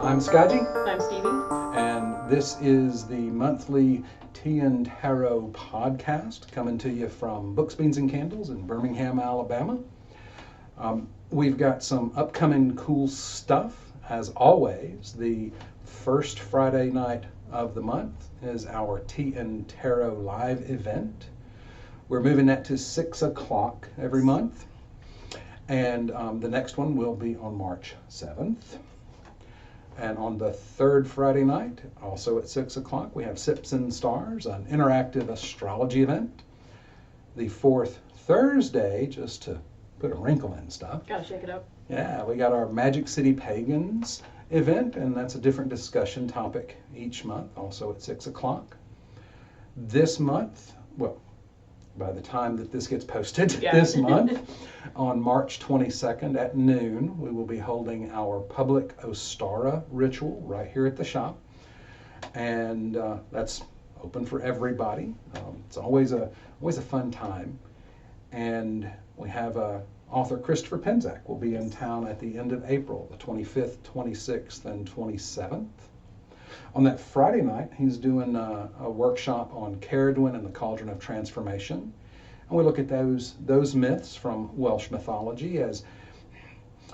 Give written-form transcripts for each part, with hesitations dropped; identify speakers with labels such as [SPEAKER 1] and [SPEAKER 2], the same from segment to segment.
[SPEAKER 1] I'm Scotty,
[SPEAKER 2] I'm Stevie.
[SPEAKER 1] and this is the monthly Tea and Tarot podcast coming to you from Books, Beans, and Candles in Birmingham, Alabama. We've got some upcoming cool stuff. As always, the first Friday night of the month is our Tea and Tarot live event. We're moving that to 6 o'clock every month. And the next one will be on March 7th. And on the third Friday night, also at 6 o'clock, we have Sips and Stars, an interactive astrology event. The fourth Thursday, just to put a wrinkle in stuff.
[SPEAKER 2] Gotta shake it up.
[SPEAKER 1] Yeah, we got our Magic City Pagans event, and that's a different discussion topic each month, also at 6 o'clock. This month, well, by the time that this gets posted this month, on March 22nd at noon, we will be holding our public Ostara ritual right here at the shop. And that's open for everybody. It's always a fun time. And we have author Christopher Penczak will be in town at the end of April, the 25th, 26th, and 27th. On that Friday night, he's doing a workshop on Caradwyn and the Cauldron of Transformation. And we look at those myths from Welsh mythology as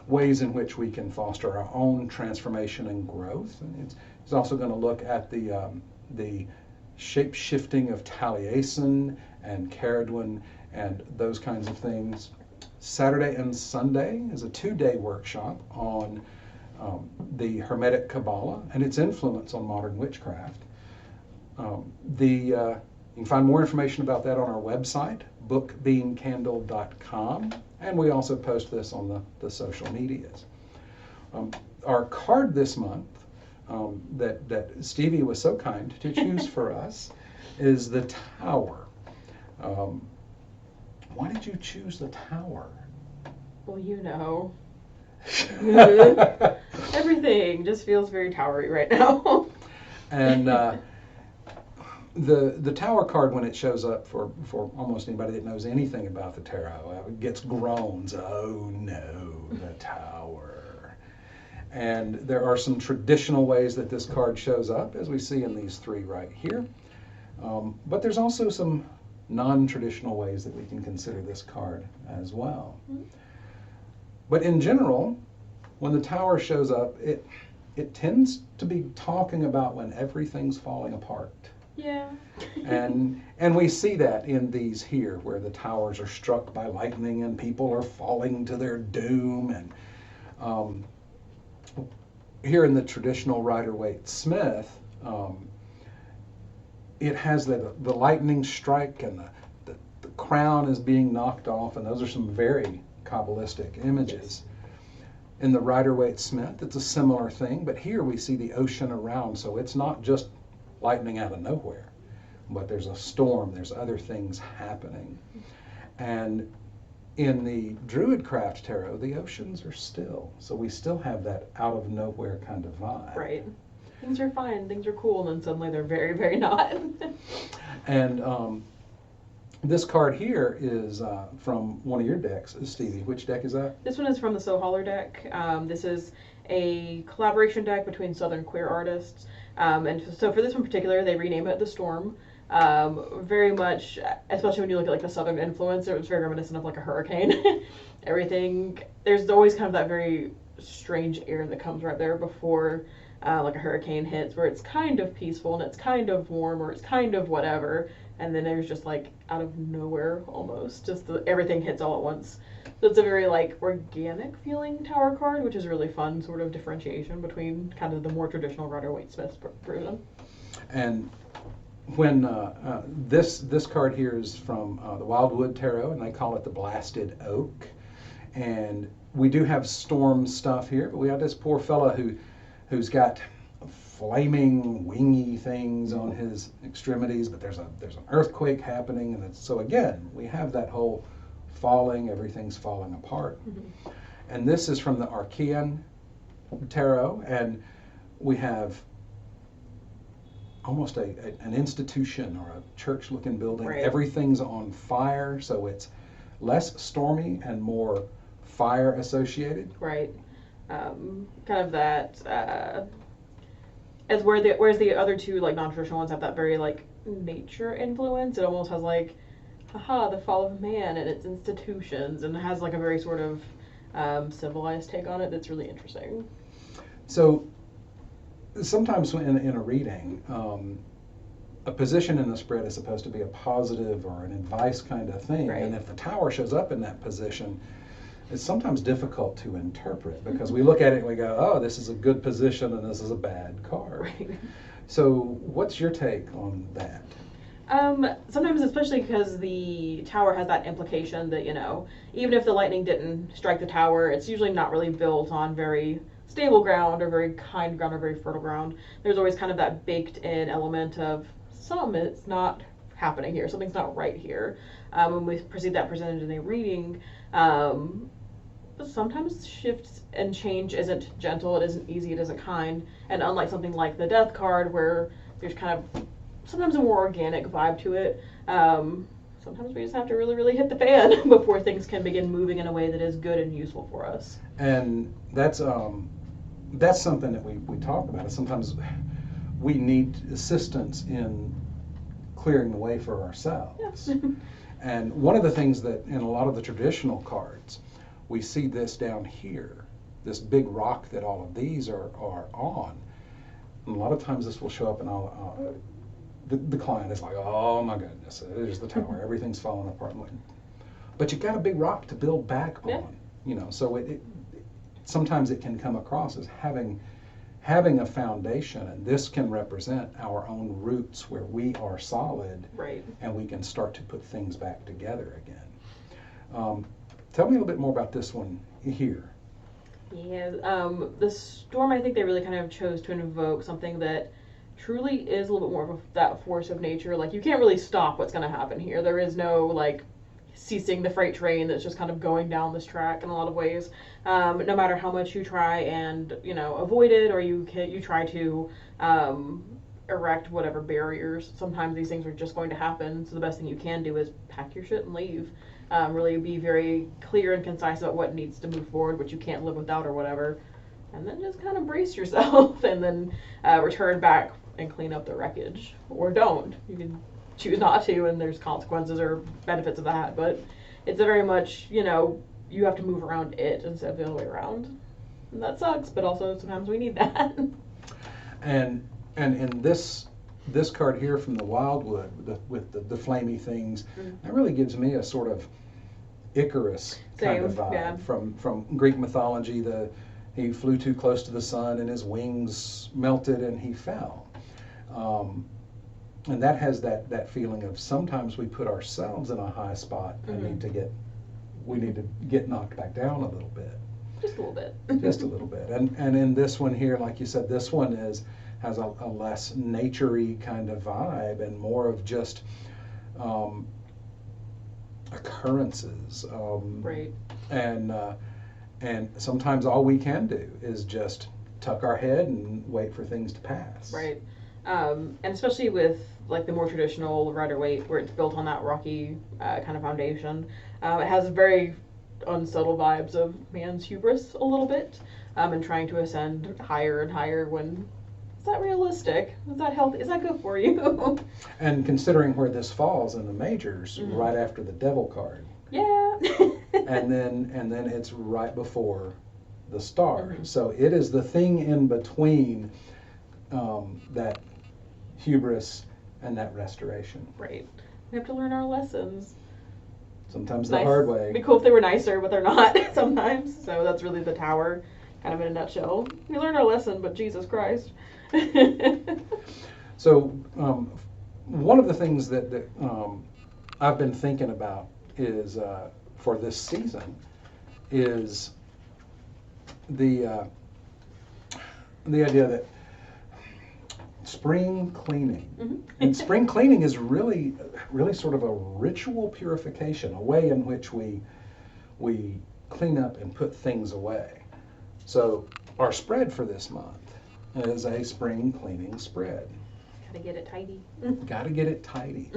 [SPEAKER 1] ways in which we can foster our own transformation and growth. And he's also going to look at the shape-shifting of Taliesin and Caradwyn and those kinds of things. Saturday and Sunday is a 2-day workshop on the Hermetic Kabbalah and its influence on modern witchcraft. You can find more information about that on our website, bookbeancandle.com, and we also post this on the social medias. Our card this month that Stevie was so kind to choose for us is the Tower. Why did you choose the Tower?
[SPEAKER 2] Well, you know. Everything just feels very towery right now.
[SPEAKER 1] And the Tower card, when it shows up for almost anybody that knows anything about the tarot, gets groans. Oh no, the Tower. And there are some traditional ways that this card shows up, as we see in these three right here. But there's also some non-traditional ways that we can consider this card as well. Mm-hmm. But in general, when the Tower shows up, it tends to be talking about when everything's falling apart.
[SPEAKER 2] Yeah.
[SPEAKER 1] and we see that in these here, where the towers are struck by lightning and people are falling to their doom. And here in the traditional Rider-Waite-Smith, it has the lightning strike and the crown is being knocked off, and those are some very Kabbalistic images. In the Rider-Waite-Smith, it's a similar thing, but here we see the ocean around, so it's not just lightning out of nowhere, but there's a storm, there's other things happening. And in the Druidcraft Tarot, the oceans are still, so we still have that out of nowhere kind of vibe.
[SPEAKER 2] Right. Things are fine, things are cool, and then suddenly they're very, very not. And
[SPEAKER 1] this card here is from one of your decks, Stevie. Which deck is that?
[SPEAKER 2] This one is from the So Holler deck. This is a collaboration deck between Southern queer artists. And so for this one in particular, they rename it the Storm. Very much, especially when you look at like the Southern influence, it was very reminiscent of like a hurricane. Everything, there's always kind of that very strange air that comes right there before like a hurricane hits, where it's kind of peaceful and it's kind of warm or it's kind of whatever. And then there's just like out of nowhere almost, just everything hits all at once. So it's a very like organic feeling Tower card, which is really fun sort of differentiation between kind of the more traditional Rider-Waite-Smith version.
[SPEAKER 1] And when this card here is from the Wildwood Tarot, and they call it the Blasted Oak. And we do have storm stuff here, but we have this poor fella who's got flaming wingy things on his extremities, but there's an earthquake happening, and so again we have that whole falling, everything's falling apart. Mm-hmm. And this is from the Archean Tarot, and we have almost an institution or a church-looking building.
[SPEAKER 2] Right.
[SPEAKER 1] Everything's on fire, so it's less stormy and more fire associated.
[SPEAKER 2] Right. Kind of that as whereas the other two like non-traditional ones have that very like nature influence. It almost has like, haha, the fall of man and its institutions, and it has like a very sort of civilized take on it that's really interesting.
[SPEAKER 1] So sometimes in a reading, a position in the spread is supposed to be a positive or an advice kind of thing,
[SPEAKER 2] Right.
[SPEAKER 1] and if the tower shows up in that position, it's sometimes difficult to interpret because we look at it and we go, oh, this is a good position and this is a bad card.
[SPEAKER 2] Right.
[SPEAKER 1] So what's your take on that?
[SPEAKER 2] Sometimes, especially because the tower has that implication that, you know, even if the lightning didn't strike the tower, it's usually not really built on very stable ground or very kind ground or very fertile ground. There's always kind of that baked in element of it's not happening here, something's not right here. When we perceive that presented in a reading, but sometimes shifts and change isn't gentle, it isn't easy, it isn't kind. And unlike something like the death card, where there's kind of sometimes a more organic vibe to it, sometimes we just have to really, really hit the fan before things can begin moving in a way that is good and useful for us.
[SPEAKER 1] And that's something that we talk about. Sometimes we need assistance in clearing the way for ourselves.
[SPEAKER 2] Yes.
[SPEAKER 1] And one of the things that in a lot of the traditional cards, we see this down here, this big rock that all of these are on. And a lot of times this will show up and the client is like, oh my goodness, there's the tower, everything's falling apart. But you've got a big rock to build back
[SPEAKER 2] Yeah.
[SPEAKER 1] on, you know, so it sometimes it can come across as having a foundation, and this can represent our own roots where we are solid,
[SPEAKER 2] Right.
[SPEAKER 1] and we can start to put things back together again. Tell me a little bit more about this one here.
[SPEAKER 2] Yeah, the storm, I think they really kind of chose to invoke something that truly is a little bit more of that force of nature. Like, you can't really stop what's going to happen here. There is no, like, ceasing the freight train that's just kind of going down this track in a lot of ways. No matter how much you try and, you know, avoid it, or you try to erect whatever barriers, sometimes these things are just going to happen. So the best thing you can do is pack your shit and leave. Really be very clear and concise about what needs to move forward, what you can't live without or whatever. And then just kind of brace yourself and then return back and clean up the wreckage. Or don't. You can choose not to, and there's consequences or benefits of that. But it's a very much, you know, you have to move around it instead of the other way around. And that sucks, but also sometimes we need that.
[SPEAKER 1] And in this card here from the Wildwood with the flamey things, that really gives me a sort of Icarus kind of vibe.
[SPEAKER 2] Yeah.
[SPEAKER 1] From Greek mythology. He flew too close to the sun and his wings melted and he fell. And that has that feeling of sometimes we put ourselves in a high spot and we need to get knocked back down a little bit.
[SPEAKER 2] Just a little bit.
[SPEAKER 1] Just a little bit. And in this one here, like you said, this one has a less nature-y kind of vibe and more of just occurrences.
[SPEAKER 2] Right.
[SPEAKER 1] And sometimes all we can do is just tuck our head and wait for things to pass.
[SPEAKER 2] Right. And especially with like the more traditional Rider-Waite, where it's built on that rocky kind of foundation, it has very unsettled vibes of man's hubris a little bit, and trying to ascend higher and higher when is that realistic? Is that healthy? Is that good for you?
[SPEAKER 1] And considering where this falls in the majors, right after the Devil card.
[SPEAKER 2] Yeah.
[SPEAKER 1] and then it's right before the Star. So it is the thing in between that hubris and that restoration.
[SPEAKER 2] Right. We have to learn our lessons.
[SPEAKER 1] Sometimes the hard way.
[SPEAKER 2] It'd be cool if they were nicer, but they're not sometimes. So that's really the tower, kind of in a nutshell. We learned our lesson, but Jesus Christ.
[SPEAKER 1] So one of the things that I've been thinking about is for this season is the idea that spring cleaning. And spring cleaning is really sort of a ritual purification, a way in which we clean up and put things away. So our spread for this month is a spring cleaning spread.
[SPEAKER 2] Gotta get it tidy.
[SPEAKER 1] Gotta get it tidy.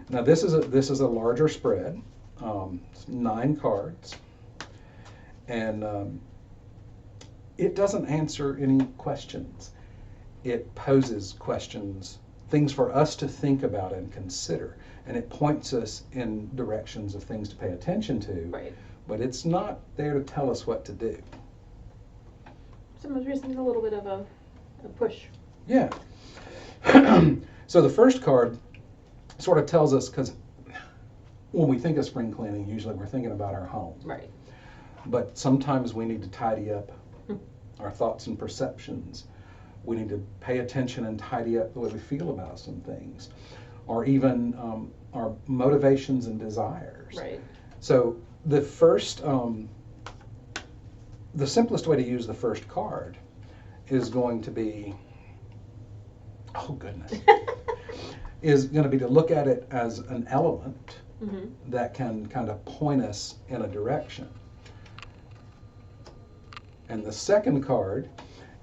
[SPEAKER 1] Now this is a larger spread. It's 9 cards, and it doesn't answer any questions. it poses questions, things for us to think about and consider, and it points us in directions of things to pay attention to.
[SPEAKER 2] Right.
[SPEAKER 1] But it's not there to tell us what to do.
[SPEAKER 2] Sometimes we just need a little bit of a push.
[SPEAKER 1] Yeah. So the first card sort of tells us, because when we think of spring cleaning, usually we're thinking about our home.
[SPEAKER 2] Right.
[SPEAKER 1] But sometimes we need to tidy up our thoughts and perceptions. We need to pay attention and tidy up the way we feel about some things, or even our motivations and desires.
[SPEAKER 2] Right.
[SPEAKER 1] So the first, the simplest way to use the first card is going to be, oh goodness, is going to be to look at it as an element that can kind of point us in a direction. And the second card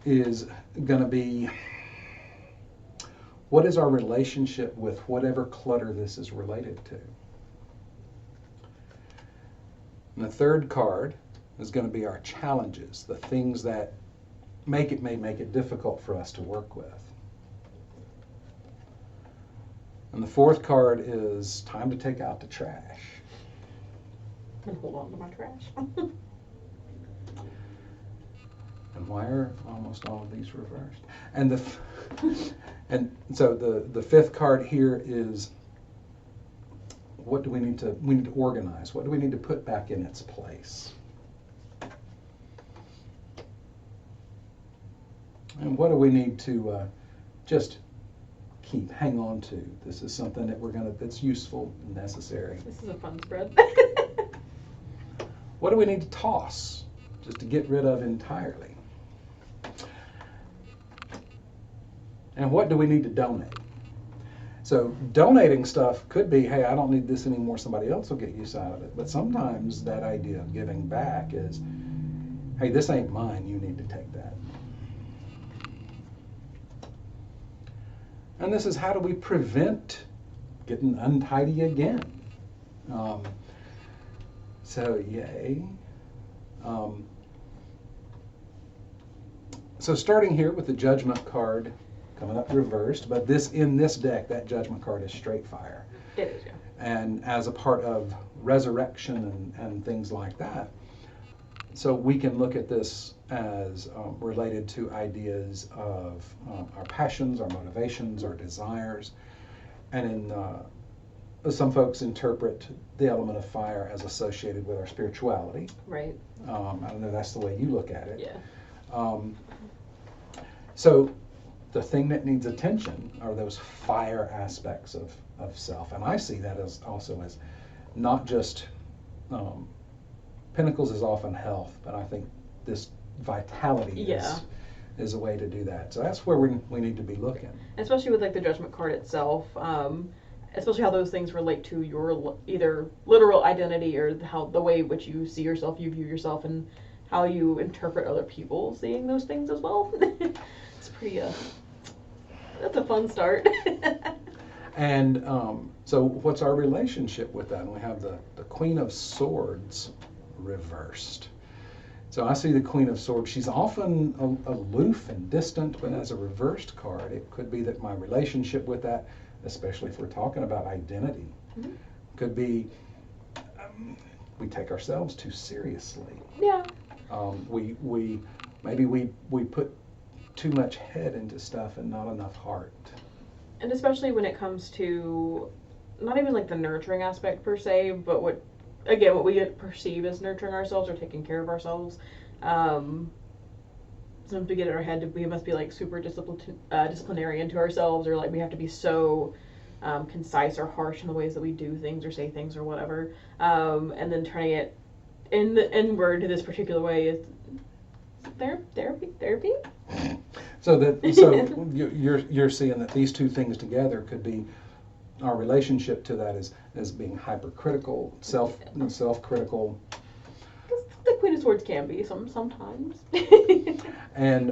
[SPEAKER 1] is going to be, what is our relationship with whatever clutter this is related to? And the third card is going to be our challenges, the things that may make it difficult for us to work with. And the fourth card is time to take out the trash.
[SPEAKER 2] And hold on to my trash.
[SPEAKER 1] And why are almost all of these reversed? And so the fifth card here is, what do we need to organize? What do we need to put back in its place? And what do we need to just hang on to? This is something that that's useful and necessary.
[SPEAKER 2] This is a fun spread.
[SPEAKER 1] What do we need to toss, just to get rid of entirely? And what do we need to donate? So donating stuff could be, hey, I don't need this anymore, somebody else will get use out of it. But sometimes that idea of giving back is, hey, this ain't mine, you need to take that. And this is, how do we prevent getting untidy again? So yay. So starting here with the Judgment card coming up reversed, but in this deck, that Judgment card is straight fire.
[SPEAKER 2] It is, yeah.
[SPEAKER 1] And as a part of resurrection and things like that. So we can look at this as related to ideas of our passions, our motivations, our desires. And some folks interpret the element of fire as associated with our spirituality.
[SPEAKER 2] Right.
[SPEAKER 1] I don't know, that's the way you look at it.
[SPEAKER 2] Yeah.
[SPEAKER 1] So the thing that needs attention are those fire aspects of self. And I see that as also as not just, Pentacles is often health, but I think this vitality is a way to do that. So that's where we need to be looking.
[SPEAKER 2] Especially with like the Judgment card itself, especially how those things relate to your either literal identity or the way in which you see yourself, you view yourself, and how you interpret other people seeing those things as well. It's pretty, that's a fun start.
[SPEAKER 1] And so what's our relationship with that? And we have the Queen of Swords reversed. So I see the Queen of Swords. She's often aloof and distant, but as a reversed card, it could be that my relationship with that, especially if we're talking about identity, could be we take ourselves too seriously.
[SPEAKER 2] Yeah.
[SPEAKER 1] We put too much head into stuff and not enough heart.
[SPEAKER 2] And especially when it comes to not even like the nurturing aspect per se, but what we perceive as nurturing ourselves or taking care of ourselves. Sometimes we get in our head, we must be like super disciplinarian to ourselves, or like we have to be so concise or harsh in the ways that we do things or say things or whatever. And then turning it inward to this particular way is therapy.
[SPEAKER 1] So you're seeing that these two things together could be our relationship to that as being hypercritical, self-critical.
[SPEAKER 2] The Queen of Swords can be sometimes.
[SPEAKER 1] And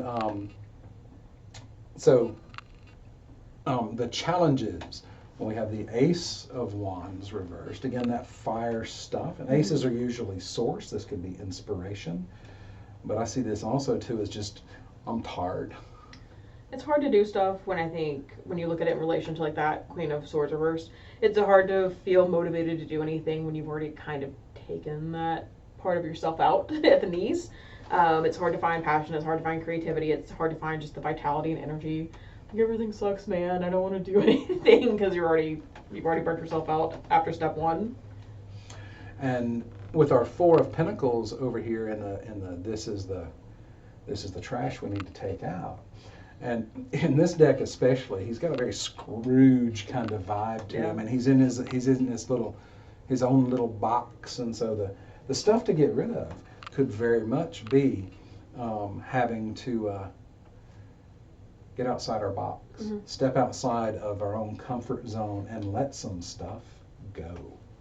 [SPEAKER 1] the challenges, when we have the Ace of Wands reversed, again, that fire stuff, and aces are usually source. This could be inspiration, but I see this also too as just, I'm tired.
[SPEAKER 2] It's hard to do stuff when I think when you look at it in relation to like that Queen of Swords reversed. It's hard to feel motivated to do anything when you've already kind of taken that part of yourself out at the knees. It's hard to find passion. It's hard to find creativity. It's hard to find just the vitality and energy. Like, everything sucks, man. I don't want to do anything because you've already burnt yourself out after step one.
[SPEAKER 1] And with our Four of Pentacles over here in the this is the trash we need to take out. And in this deck especially, he's got a very Scrooge kind of vibe to him, and he's in his own little box, and so the stuff to get rid of could very much be having to get outside our box, step outside of our own comfort zone, and let some stuff go.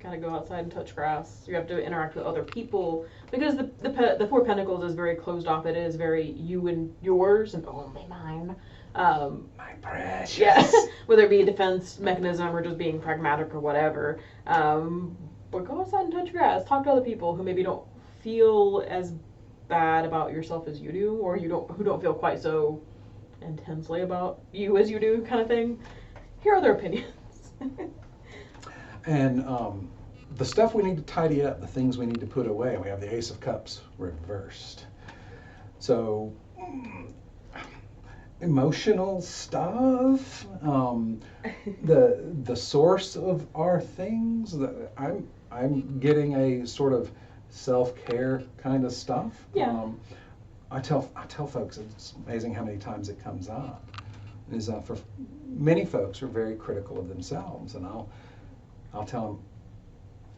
[SPEAKER 2] Gotta go outside and touch grass. You have to interact with other people because the Four Pentacles is very closed off. It is very you and yours and only mine.
[SPEAKER 1] My precious.
[SPEAKER 2] Yeah, whether it be a defense mechanism or just being pragmatic or whatever. But go outside and touch grass. Talk to other people who maybe don't feel as bad about yourself as you do, or who don't feel quite so intensely about you as you do, kind of thing. Hear other opinions.
[SPEAKER 1] And the stuff we need to tidy up, the things we need to put away, we have the Ace of Cups reversed. So, emotional stuff, the source of our things. I'm getting a sort of self-care kind of stuff.
[SPEAKER 2] Yeah.
[SPEAKER 1] I tell folks it's amazing how many times it comes up. Is for many folks are very critical of themselves, and I'll tell them,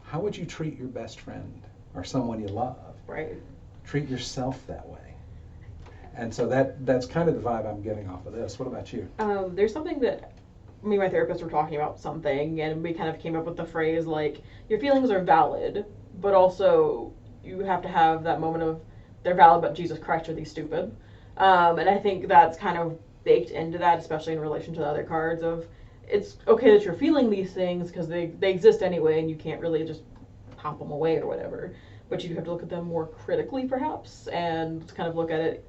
[SPEAKER 1] how would you treat your best friend or someone you love?
[SPEAKER 2] Right.
[SPEAKER 1] Treat yourself that way. And so that's kind of the vibe I'm getting off of this. What about you?
[SPEAKER 2] There's something that me and my therapist were talking about something, and we kind of came up with the phrase like, your feelings are valid, but also you have to have that moment of, they're valid, but Jesus Christ, are these stupid? And I think that's kind of baked into that, especially in relation to the other cards of, it's okay that you're feeling these things because they exist anyway, and you can't really just pop them away or whatever. But you have to look at them more critically, perhaps, and kind of look at it.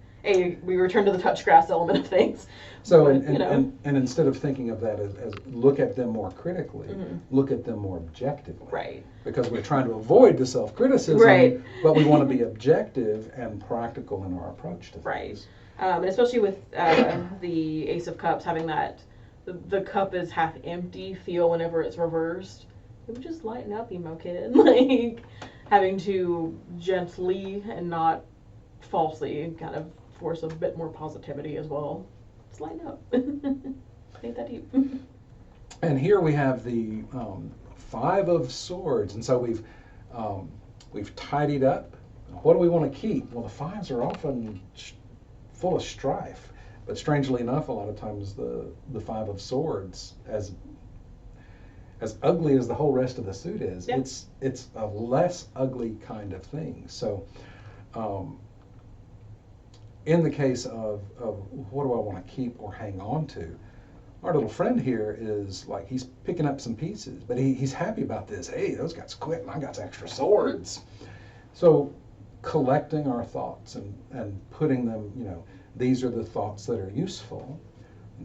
[SPEAKER 2] We return to the touch grass element of things.
[SPEAKER 1] So,
[SPEAKER 2] but,
[SPEAKER 1] and instead of thinking of that as look at them more critically, look at them more objectively.
[SPEAKER 2] Right.
[SPEAKER 1] Because we're trying to avoid the self-criticism,
[SPEAKER 2] right.
[SPEAKER 1] But we want to be objective and practical in our approach to things.
[SPEAKER 2] Right. And especially with the Ace of Cups having that, the cup is half empty feel whenever it's reversed. It would just lighten up, emo kid. Like, having to gently and not falsely kind of force a bit more positivity as well. Just lighten up. Ain't that deep.
[SPEAKER 1] And here we have the Five of Swords, and so we've tidied up. What do we want to keep? Well, the fives are often full of strife. But strangely enough, a lot of times the Five of Swords, as ugly as the whole rest of the suit is,
[SPEAKER 2] yeah.
[SPEAKER 1] it's a less ugly kind of thing. So, in the case of what do I want to keep or hang on to, our little friend here is like, he's picking up some pieces, but he's happy about this. Hey, those guys quit and I got some extra swords. So, collecting our thoughts and putting them, these are the thoughts that are useful.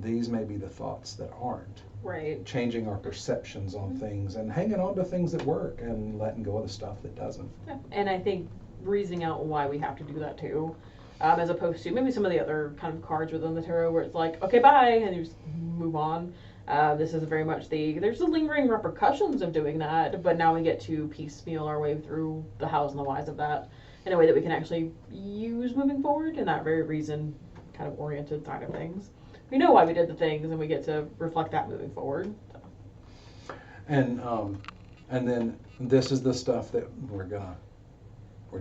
[SPEAKER 1] These may be the thoughts that aren't.
[SPEAKER 2] Right.
[SPEAKER 1] Changing our perceptions on things and hanging on to things that work and letting go of the stuff that doesn't.
[SPEAKER 2] Yeah. And I think reasoning out why we have to do that too, as opposed to maybe some of the other kind of cards within the tarot where it's like, okay, bye, and you just move on. This is very much there's the lingering repercussions of doing that, but now we get to piecemeal our way through the hows and the whys of that in a way that we can actually use moving forward in that very reason kind of oriented side of things. We know why we did the things, and we get to reflect that moving forward. So.
[SPEAKER 1] And then this is the stuff that we're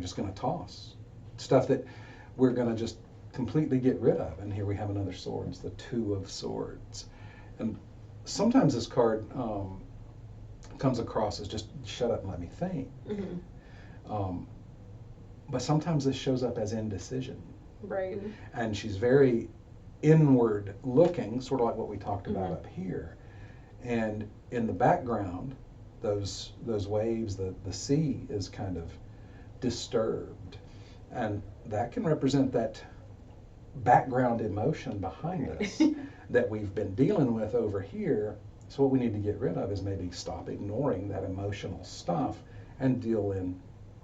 [SPEAKER 1] just gonna toss. Stuff that we're gonna just completely get rid of. And here we have another swords, the Two of Swords. And sometimes this card comes across as just shut up and let me think. But sometimes this shows up as indecision.
[SPEAKER 2] Right.
[SPEAKER 1] And she's very inward looking, sort of like what we talked about up here. And in the background, those waves, the sea is kind of disturbed. And that can represent that background emotion behind us that we've been dealing with over here. So what we need to get rid of is maybe stop ignoring that emotional stuff and deal in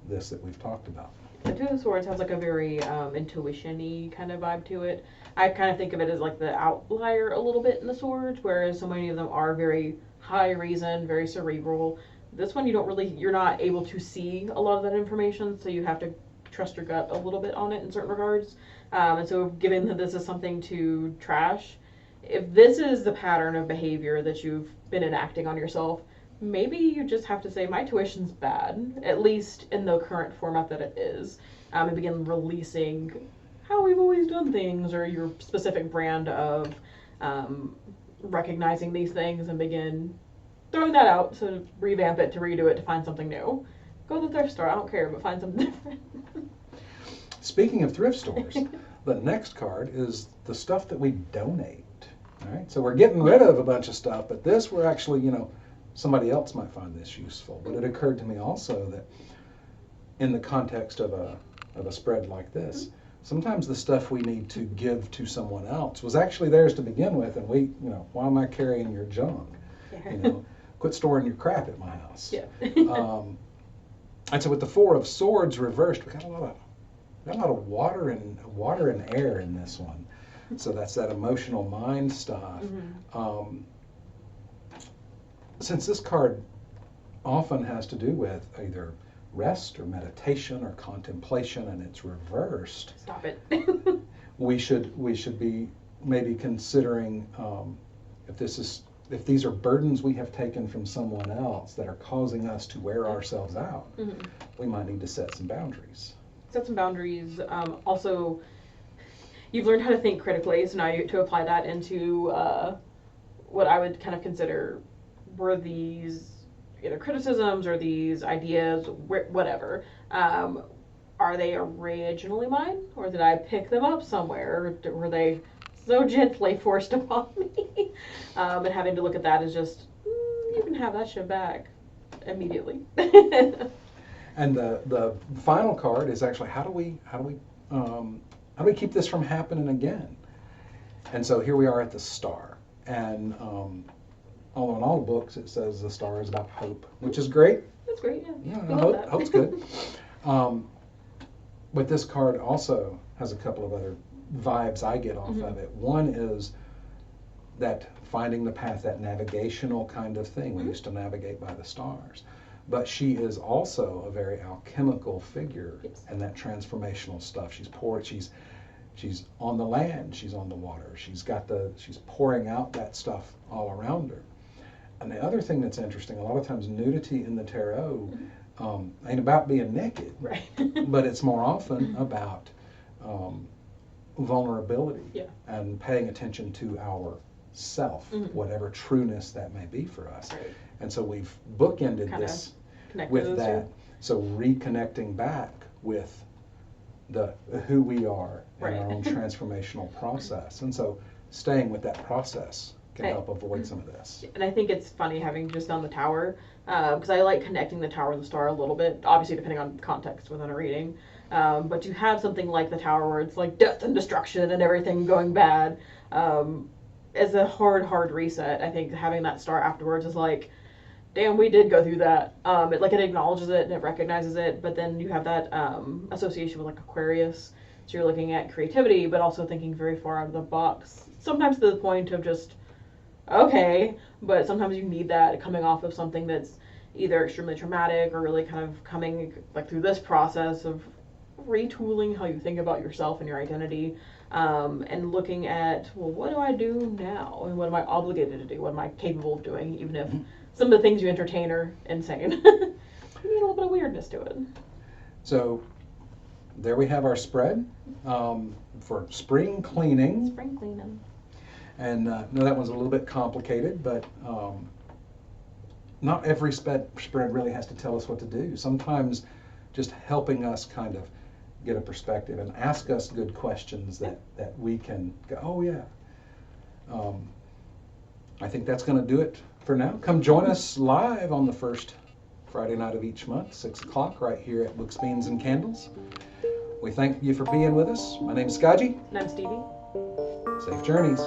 [SPEAKER 1] this that we've talked about.
[SPEAKER 2] The Two of Swords has like a very intuition-y kind of vibe to it. I kind of think of it as like the outlier a little bit in the Swords, whereas so many of them are very high reason, very cerebral. This one you're not able to see a lot of that information, so you have to trust your gut a little bit on it in certain regards. And so given that this is something to trash, if this is the pattern of behavior that you've been enacting on yourself, maybe you just have to say, my tuition's bad, at least in the current format that it is, and begin releasing how we've always done things, or your specific brand of recognizing these things, and begin throwing that out to revamp it, to redo it, to find something new. Go to the thrift store, I don't care, but find something different.
[SPEAKER 1] Speaking of thrift stores, the next card is the stuff that we donate. All right, so we're getting rid of a bunch of stuff, but this we're actually, somebody else might find this useful. But it occurred to me also that in the context of a spread like this, sometimes the stuff we need to give to someone else was actually theirs to begin with, and we, why am I carrying your junk? Quit storing your crap at my house.
[SPEAKER 2] Yeah.
[SPEAKER 1] And so with the Four of Swords reversed, we got a lot of water and air in this one. So that's that emotional mind stuff.
[SPEAKER 2] Mm-hmm.
[SPEAKER 1] Since this card often has to do with either rest or meditation or contemplation, and it's reversed.
[SPEAKER 2] Stop it.
[SPEAKER 1] we should be maybe considering if these are burdens we have taken from someone else that are causing us to wear ourselves out. Mm-hmm. We might need to set some boundaries.
[SPEAKER 2] Set some boundaries. Also, you've learned how to think critically, so now you get to apply that into what I would kind of consider were these either criticisms or these ideas, whatever. Are they originally mine, or did I pick them up somewhere? Or were they so gently forced upon me? And having to look at that is just, you can have that shit back immediately.
[SPEAKER 1] And the final card is actually how do we keep this from happening again? And so here we are at the Star, and although in all the books it says the Star is about hope, which is great.
[SPEAKER 2] That's great, yeah.
[SPEAKER 1] Hope's good. But this card also has a couple of other vibes I get off of it. One is that finding the path, that navigational kind of thing. We used to navigate by the stars. But she is also a very alchemical figure, and that transformational stuff. She's on the land, she's on the water, she's pouring out that stuff all around her. And the other thing that's interesting, a lot of times nudity in the tarot ain't about being naked,
[SPEAKER 2] right?
[SPEAKER 1] But it's more often about vulnerability and paying attention to our self, whatever trueness that may be for us.
[SPEAKER 2] Right.
[SPEAKER 1] And so we've bookended this with that. So reconnecting back with who we are in our own transformational process. And so staying with that process can help avoid some of this.
[SPEAKER 2] And I think it's funny having just done the Tower, because I like connecting the Tower and the Star a little bit, obviously depending on context within a reading. But to have something like the Tower where it's like death and destruction and everything going bad, is a hard reset. I think having that Star afterwards is like, damn, we did go through that. It acknowledges it and it recognizes it, but then you have that association with like Aquarius. So you're looking at creativity, but also thinking very far out of the box. Sometimes to the point of just, okay, but sometimes you need that coming off of something that's either extremely traumatic or really kind of coming like through this process of retooling how you think about yourself and your identity, and looking at, well, what do I do now? And what am I obligated to do? What am I capable of doing? Even if some of the things you entertain are insane. You need a little bit of weirdness to it.
[SPEAKER 1] So there we have our spread for spring cleaning.
[SPEAKER 2] Spring cleaning.
[SPEAKER 1] And no, that one's a little bit complicated, but not every spread really has to tell us what to do. Sometimes just helping us kind of get a perspective and ask us good questions that we can go, oh yeah. I think that's going to do it for now. Come join us live on the first Friday night of each month, 6 o'clock, right here at Books, Beans, and Candles. We thank you for being with us. My name is Skaji.
[SPEAKER 2] And I'm Stevie.
[SPEAKER 1] Safe journeys.